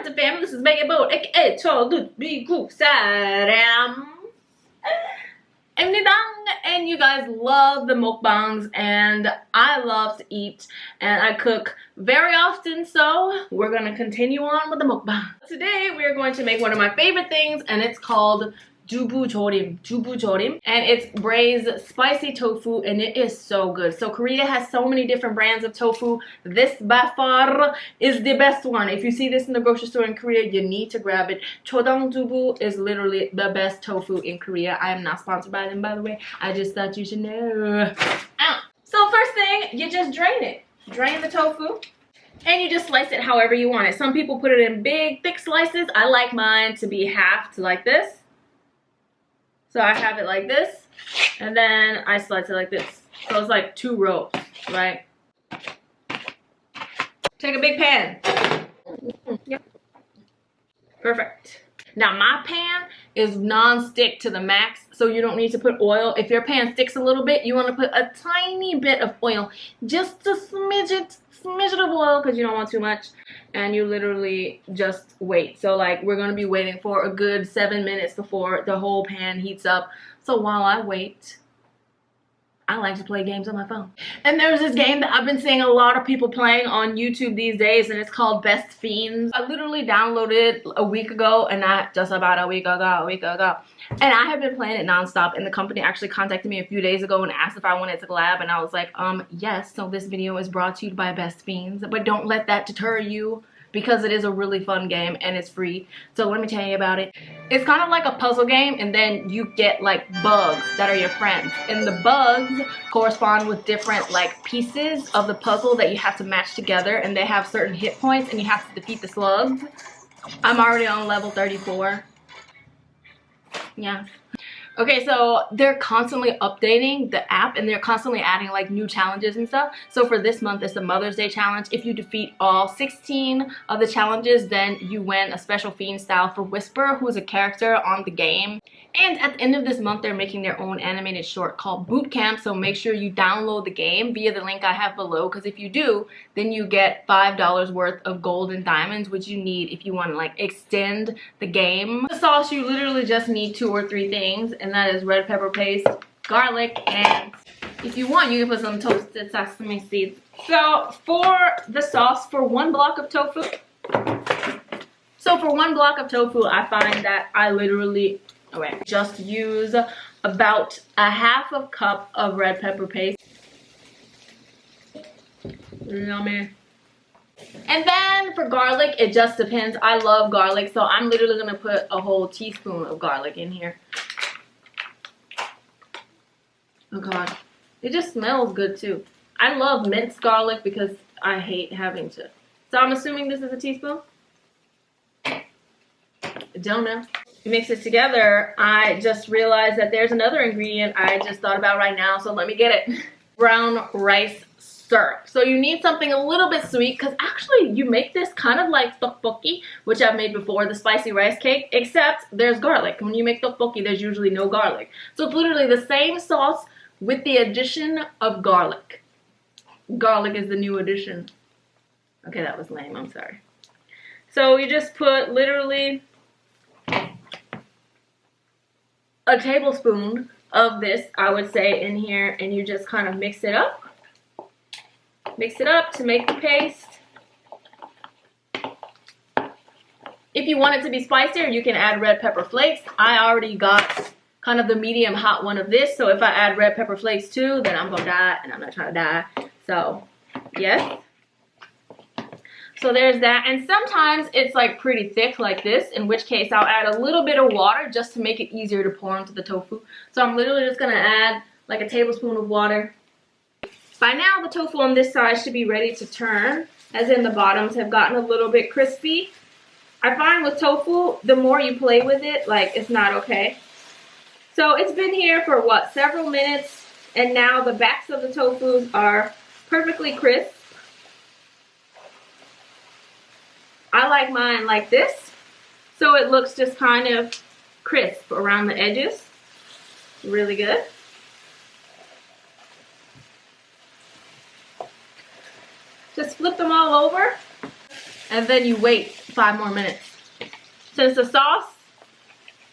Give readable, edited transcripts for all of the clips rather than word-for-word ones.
Incompetech family, this is Megan Boat, aka Dubujorim. And you guys love the mukbangs, and I love to eat, and I cook very often, so we're gonna continue on with the mukbang. Today we are going to make one of my favorite things, and it's called Dubujorim, and it's braised spicy tofu, and it is so good. So Korea has so many different brands of tofu. This by far is the best one. If you see this in the grocery store in Korea, you need to grab it. Chodang dubu is literally the best tofu in Korea. I am not sponsored by them, by the way. I just thought you should know. So first thing, you just drain it. Drain the tofu. And you just slice it however you want it. Some people put it in big, thick slices. I like mine to be halved like this. So I have it like this, and then I slice it like this. So it's like 2 rows, right? Take a big pan. Yep. Perfect. Now my pan is non-stick to the max, so you don't need to put oil. If your pan sticks a little bit, you want to put a tiny bit of oil, just a smidget of oil, because you don't want too much, and you literally just wait. So like we're going to be waiting for a good 7 minutes before the whole pan heats up. So while I wait, I like to play games on my phone. And there's this game that I've been seeing a lot of people playing on YouTube these days, and it's called Best Fiends. I literally downloaded it a week ago, and not just about a week ago. And I have been playing it nonstop, and the company actually contacted me a few days ago and asked if I wanted to collab, and I was like, yes. So this video is brought to you by Best Fiends, but don't let that deter you, because it is a really fun game and it's free. So let me tell you about it. It's kind of like a puzzle game, and then you get like bugs that are your friends, and the bugs correspond with different like pieces of the puzzle that you have to match together, and they have certain hit points, and you have to defeat the slugs. I'm already on level 34. Yeah. Okay, so they're constantly updating the app, and they're constantly adding like new challenges and stuff. So for this month, it's the Mother's Day challenge. If you defeat all 16 of the challenges, then you win a special fiend style for Whisper, who is a character on the game. And at the end of this month, they're making their own animated short called Boot Camp. So make sure you download the game via the link I have below, because if you do, then you get $5 worth of gold and diamonds, which you need if you want to like extend the game. The sauce, you literally just need 2 or 3 things, and that is red pepper paste, garlic, and if you want, you can put some toasted sesame seeds. So for the sauce, for 1 block of tofu, I find that I literally just use about a half a cup of red pepper paste. Yummy. And then for garlic, it just depends. I love garlic, so I'm literally gonna put a whole teaspoon of garlic in here. Oh god, it just smells good too. I love minced garlic because I hate having to. So I'm assuming this is a teaspoon? I don't know. You mix it together. I just realized that there's another ingredient I just thought about right now, so let me get it. Brown rice syrup. So you need something a little bit sweet, because actually you make this kind of like tteokbokki, which I've made before, the spicy rice cake, except there's garlic. When you make tteokbokki, there's usually no garlic. So it's literally the same sauce with the addition of garlic. Garlic is the new addition. Okay, that was lame, I'm sorry. So you just put literally a tablespoon of this, I would say, in here, and you just kind of mix it up. Mix it up to make the paste. If you want it to be spicier, you can add red pepper flakes. I already got kind of the medium hot one of this, so if I add red pepper flakes too, then I'm gonna die, and I'm not trying to die. So yes, so there's that. And sometimes it's like pretty thick like this, in which case I'll add a little bit of water just to make it easier to pour into the tofu. So I'm literally just gonna add like a tablespoon of water. By now the tofu on this side should be ready to turn, as in the bottoms have gotten a little bit crispy. I find with tofu, the more you play with it, like it's not okay. So it's been here for what, several minutes, and now the backs of the tofus are perfectly crisp. I like mine like this, so it looks just kind of crisp around the edges. Really good. Just flip them all over, and then you wait 5 more minutes. Since the sauce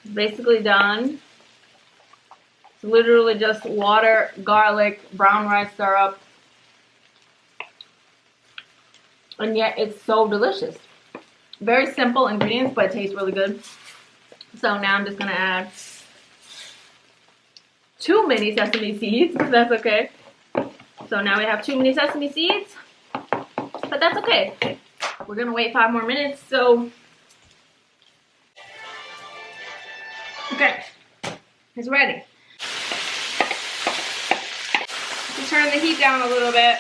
is basically done, it's literally just water, garlic, brown rice syrup, and yet it's so delicious. Very simple ingredients, but it tastes really good. So now I'm just gonna add 2 mini sesame seeds, if that's okay. So now we have 2 mini sesame seeds, but that's okay. We're gonna wait 5 more minutes, so. Okay, it's ready. Turn the heat down a little bit.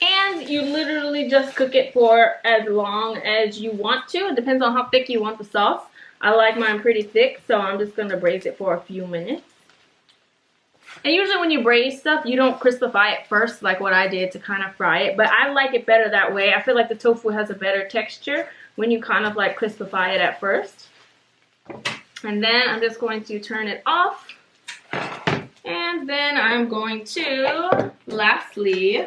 And you literally just cook it for as long as you want to. It depends on how thick you want the sauce. I like mine pretty thick, so I'm just going to braise it for a few minutes. And usually when you braise stuff, you don't crispify it first like what I did to kind of fry it. But I like it better that way. I feel like the tofu has a better texture when you kind of like crispify it at first. And then I'm just going to turn it off. And then I'm going to, lastly,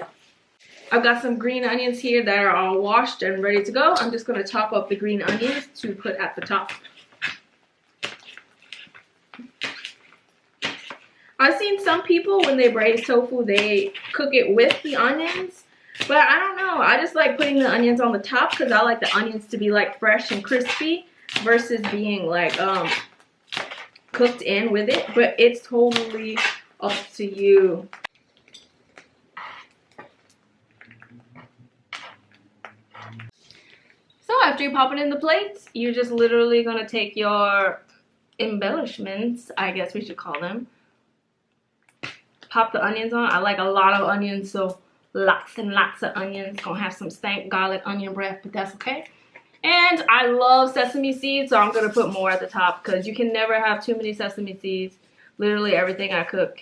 I've got some green onions here that are all washed and ready to go. I'm just going to chop up the green onions to put at the top. I've seen some people, when they braise tofu, they cook it with the onions. But I don't know. I just like putting the onions on the top because I like the onions to be like fresh and crispy versus being like cooked in with it. But it's totally up to you. So after you pop it in the plates, you're just literally going to take your embellishments, I guess we should call them. Pop the onions on. I like a lot of onions, so lots and lots of onions. Gonna have some stank garlic onion breath, but that's okay. And I love sesame seeds, so I'm gonna put more at the top because you can never have too many sesame seeds. Literally everything I cook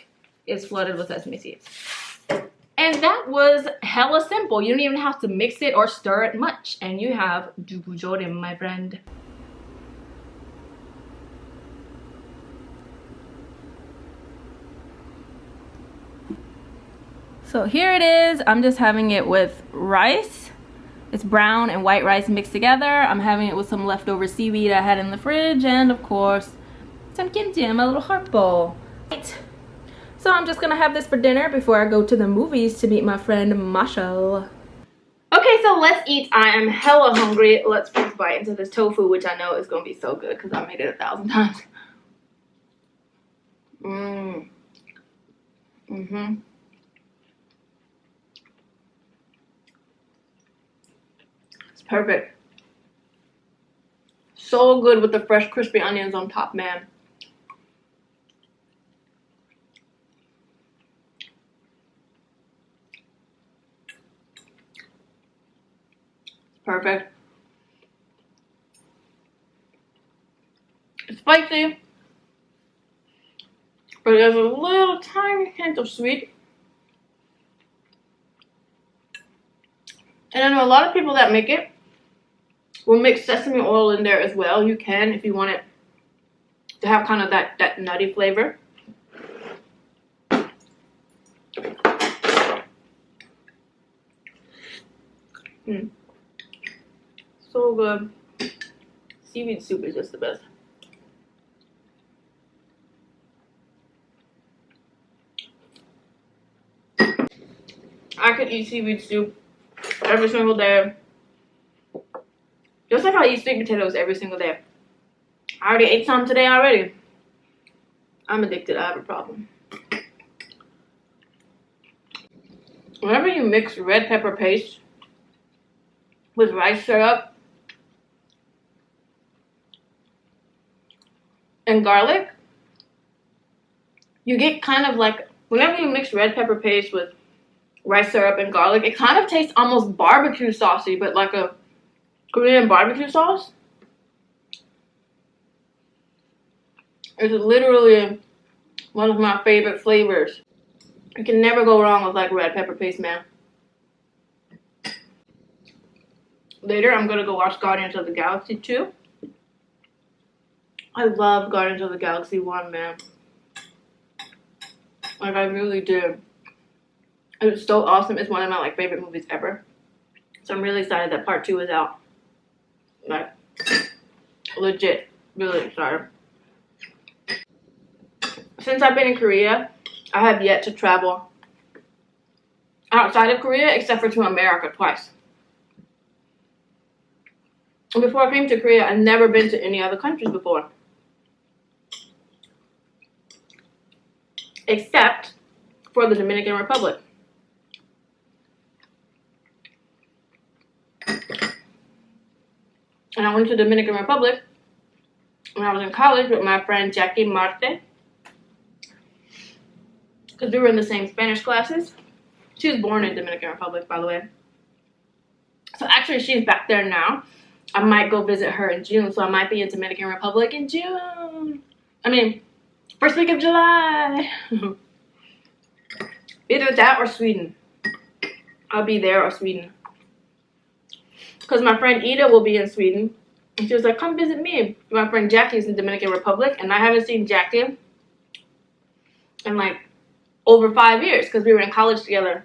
is flooded with sesame seeds. And that was hella simple. You don't even have to mix it or stir it much. And you have Dubujorim, my friend. So here it is. I'm just having it with rice. It's brown and white rice mixed together. I'm having it with some leftover seaweed I had in the fridge, and of course some kimchi in my little heart bowl. Right. So I'm just gonna have this for dinner before I go to the movies to meet my friend Marshall. Okay, so let's eat. I am hella hungry. Let's first bite into this tofu, which I know is gonna be so good because I made it 1,000 times. Perfect. So good with the fresh crispy onions on top, man. Perfect. It's spicy, but there's a little tiny hint of sweet. And I know a lot of people that make it will mix sesame oil in there as well. You can if you want it to have kind of that nutty flavor. So good. Seaweed soup is just the best. I could eat seaweed soup every single day. Just like I eat sweet potatoes every single day. I already ate some today already. I'm addicted. I have a problem. Whenever you mix red pepper paste with rice syrup and garlic, you get kind of like, whenever you mix red pepper paste with rice syrup and garlic, it kind of tastes almost barbecue saucy, but like a Korean barbecue sauce. It's literally one of my favorite flavors. You can never go wrong with like red pepper paste, man. Later, I'm gonna go watch Guardians of the Galaxy 2. I love Guardians of the Galaxy 1, man. Like, I really do. It was so awesome. It's one of my, like, favorite movies ever. So I'm really excited that part 2 is out. Like, legit. Really excited. Since I've been in Korea, I have yet to travel outside of Korea except for to America twice. And before I came to Korea, I'd never been to any other countries before. Except for the Dominican Republic. And I went to the Dominican Republic when I was in college with my friend Jackie Marte. Because we were in the same Spanish classes. She was born in Dominican Republic, by the way. So actually, she's back there now. I might go visit her in June, so I might be in Dominican Republic in June. I mean, first week of July. Either that or Sweden. I'll be there or Sweden. Because my friend Ida will be in Sweden. And she was like, come visit me. My friend Jackie's in Dominican Republic. And I haven't seen Jackie in like over 5 years. Because we were in college together.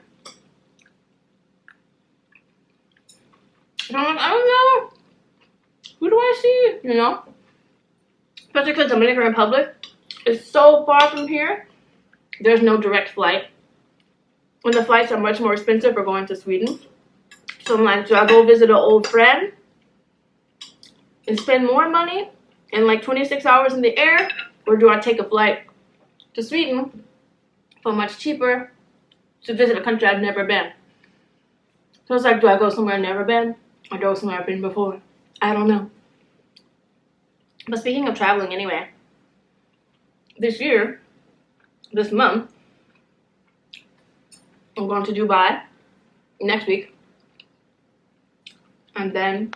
And I'm like, I don't know. Who do I see? You know? Especially because Dominican Republic is so far from here. There's no direct flight. And the flights are much more expensive for going to Sweden. So I'm like, do I go visit an old friend and spend more money in like 26 hours in the air? Or do I take a flight to Sweden for much cheaper to visit a country I've never been? So it's like, do I go somewhere I've never been? Or go somewhere I've been before? I don't know. But speaking of traveling anyway, this month, I'm going to Dubai next week. And then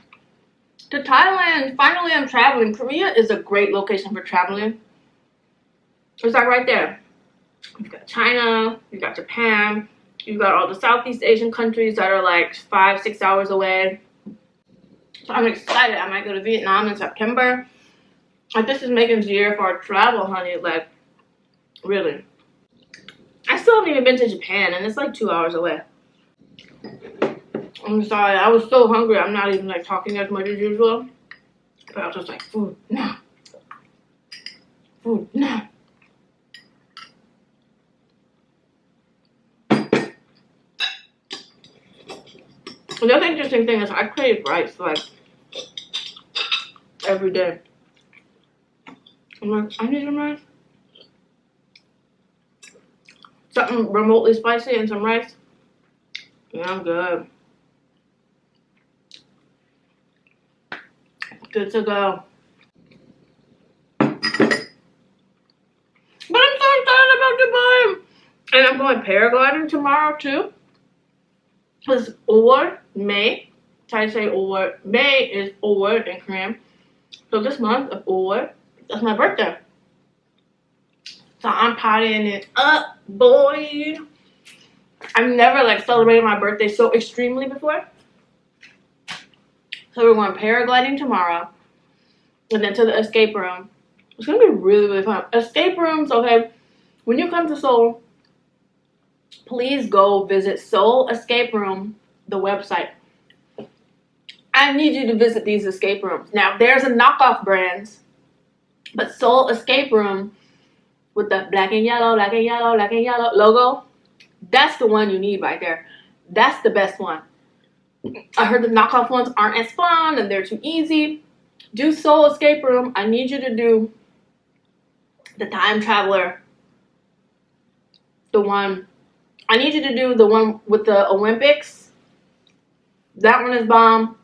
to Thailand. Finally, I'm traveling. Korea is a great location for traveling. It's like right there. You've got China, you've got Japan, you've got all the Southeast Asian countries that are like 5-6 hours away. So I'm excited. I might go to Vietnam in September. Like, this is Megan's year for travel, honey. Like, really. I still haven't even been to Japan, and it's like 2 hours away. I'm sorry, I was so hungry. I'm not even like talking as much as usual. But I was just like, food, no. Food, no. The other interesting thing is I crave rice like every day. I'm like, I need some rice. Something remotely spicy and some rice. Yeah, I'm good. Good to go. But I'm so excited about Dubai. And I'm going paragliding tomorrow too. It's Over May. I say Over. May is Over in Korean. So this month of Over, that's my birthday. So I'm partying it up, boy. I've never like celebrated my birthday so extremely before. So we're going paragliding tomorrow. And then to the escape room. It's going to be really, really fun. Escape rooms, okay. When you come to Seoul, please go visit Seoul Escape Room, the website. I need you to visit these escape rooms. Now, there's a knockoff brands. But Seoul Escape Room with the black and yellow, black and yellow, black and yellow logo. That's the one you need right there. That's the best one. I heard the knockoff ones aren't as fun and they're too easy. Do Seoul Escape Room. I need you to do the Time Traveler. The one. I need you to do the one with the Olympics. That one is bomb.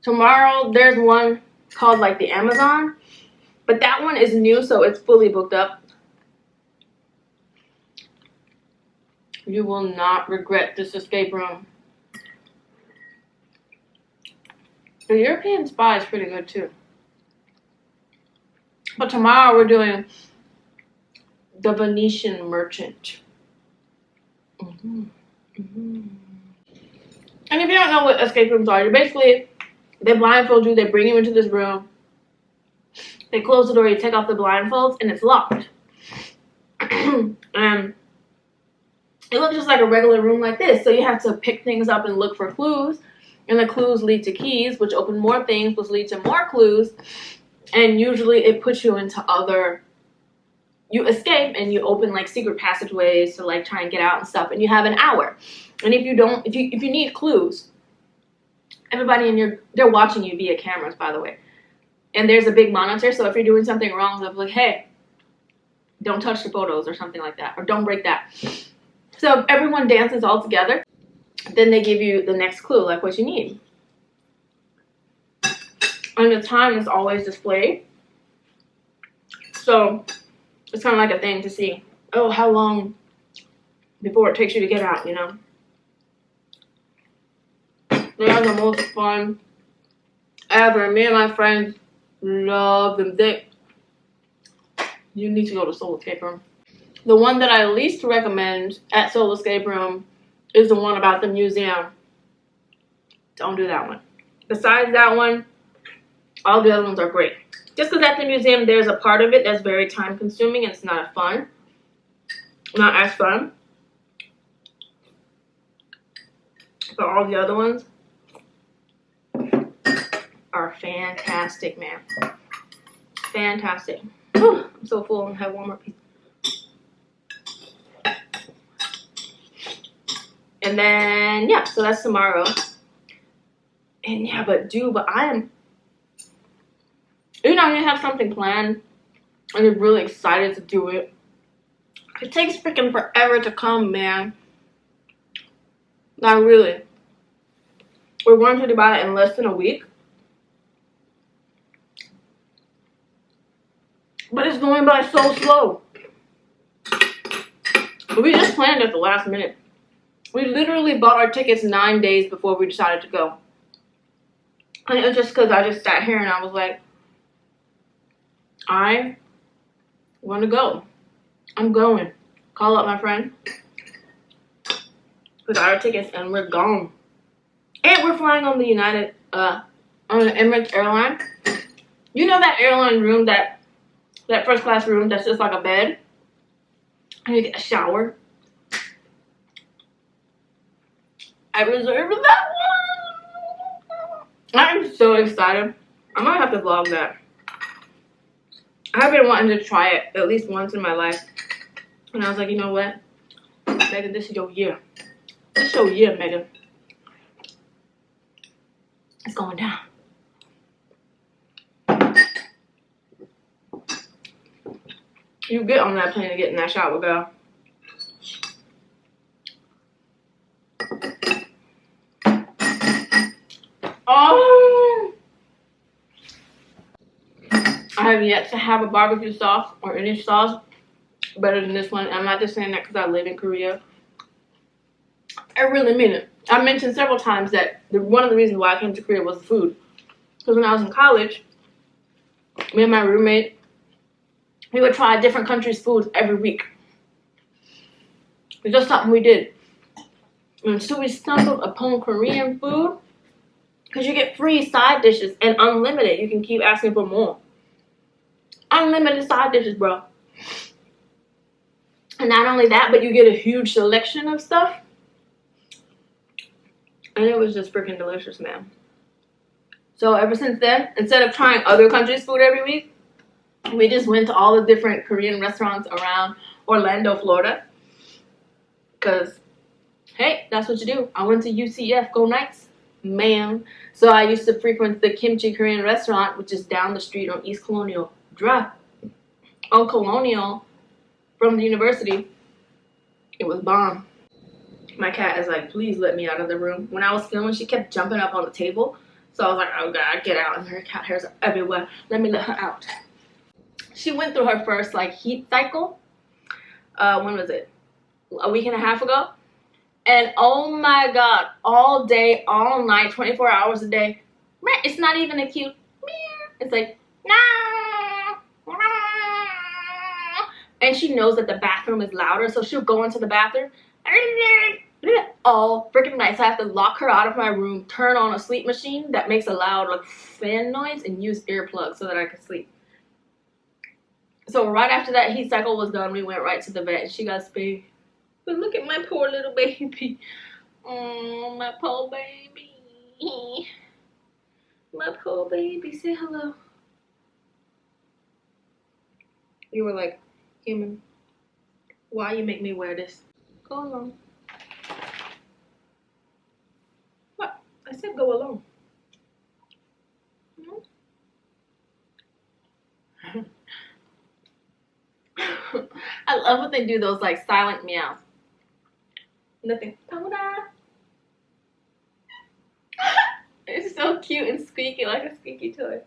Tomorrow there's one called like the Amazon. But that one is new, so it's fully booked up. You will not regret this escape room. The European Spa is pretty good too. But tomorrow we're doing the Venetian Merchant. And if you don't know what escape rooms are, you're basically They blindfold you. They bring you into this room. They close the door. You take off the blindfolds, and it's locked. And it looks just like a regular room like this. So you have to pick things up and look for clues. And the clues lead to keys, which open more things, which lead to more clues. And usually it puts you into other... You escape and you open like secret passageways to like try and get out and stuff. And you have an hour. And if you don't... If you need clues... Everybody in your... They're watching you via cameras, by the way. And there's a big monitor. So if you're doing something wrong, they'll be like, hey, don't touch the photos or something like that. Or don't break that. So if everyone dances all together, then they give you the next clue, like what you need. And the time is always displayed. So it's kind of like a thing to see, oh, how long before it takes you to get out, you know? They are the most fun ever. Me and my friends love them. You need to go to Soul Escape Room. The one that I least recommend at Soul Escape Room is the one about the museum. Don't do that one. Besides that one, all the other ones are great. Just because at the museum there's a part of it that's very time consuming and it's not fun. Not as fun. But all the other ones are fantastic, man. Fantastic. Whew, I'm so full and have one more piece. And then, yeah, so that's tomorrow. And yeah, but I am, you know, you have something planned and you're really excited to do it. It takes freaking forever to come, man. Not really. We're going to Dubai in less than a week. But it's going by so slow. We just planned at the last minute. We literally bought our tickets 9 days before we decided to go. And it was just because I just sat here and I was like, I want to go. I'm going. Call up my friend. We got our tickets and we're gone. And we're flying on the on the Emirates airline. You know that airline room, that first class room that's just like a bed? And you get a shower. I reserved that one. I'm so excited. I might have to vlog that. I've been wanting to try it at least once in my life. And I was like, you know what? Megan, this is your year. This is your year, Megan. It's going down. You get on that plane and get in that shower, girl. Oh! I have yet to have a barbecue sauce or any sauce better than this one. I'm not just saying that because I live in Korea. I really mean it. I mentioned several times that one of the reasons why I came to Korea was the food. Because when I was in college, me and my roommate, we would try different countries' food every week. It's just something we did. And so we stumbled upon Korean food because you get free side dishes and unlimited. You can keep asking for more. Unlimited side dishes, bro. And not only that, but you get a huge selection of stuff. And it was just freaking delicious, man. So ever since then, instead of trying other countries' food every week, we just went to all the different Korean restaurants around Orlando, Florida. Because, hey, that's what you do. I went to UCF, go Knights, ma'am. So I used to frequent the Kimchi Korean restaurant, which is down the street on East Colonial Drive. On Colonial, from the university, it was bomb. My cat is like, please let me out of the room. When I was filming, she kept jumping up on the table. So I was like, oh God, get out. And her cat hairs are everywhere. Let me let her out. She went through her first like heat cycle. When was it? A week and a half ago. And oh my God, all day, all night, 24 hours a day. It's not even a cute meow. It's like, nah. And she knows that the bathroom is louder. So she'll go into the bathroom. all freaking night. So I have to lock her out of my room, turn on a sleep machine that makes a loud like fan noise, and use earplugs so that I can sleep. So right after that heat cycle was done, we went right to the vet and she got spayed. But look at my poor little baby. Oh, my poor baby. My poor baby. Say hello. You were like, human, why you make me wear this? Go along. What? I said go along. I love when they do those like silent meows. Nothing. It's so cute and squeaky, like a squeaky toy.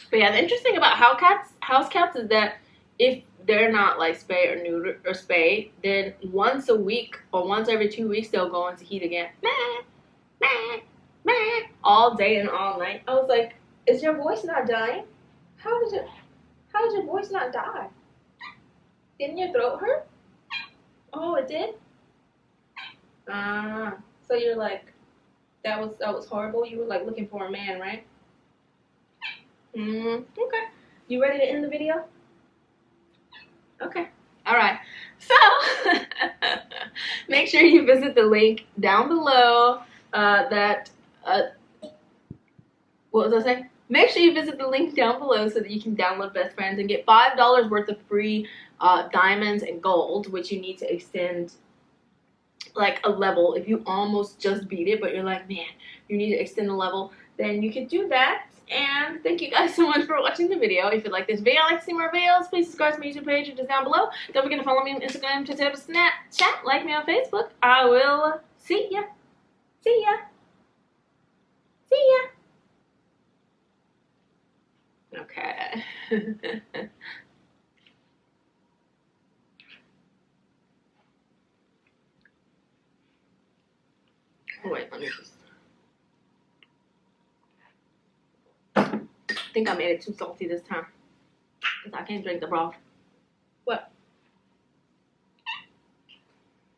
But yeah, the interesting thing about house cats is that if they're not like spay or neuter or spay, then once a week or once every 2 weeks they'll go into heat again. All day and all night. I was like, is your voice not dying? How does your voice not die? Didn't your throat hurt? Oh, it did? So you're like, that was horrible. You were like looking for a man, right? Okay. You ready to end the video? Okay. All right. So make sure you visit the link down below. What was I saying? Make sure you visit the link down below so that you can download Best Friends and get $5 worth of free diamonds and gold, which you need to extend like a level. If you almost just beat it, but you're like, man, you need to extend the level, then you can do that. And thank you guys so much for watching the video. If you like this video, like to see more videos, please subscribe to my YouTube page, which is down below. Don't forget to follow me on Instagram, Twitter, Snapchat, like me on Facebook. I will see ya. See ya. See ya. Okay. Wait, let me just. I think I made it too salty this time because I can't drink the broth. What?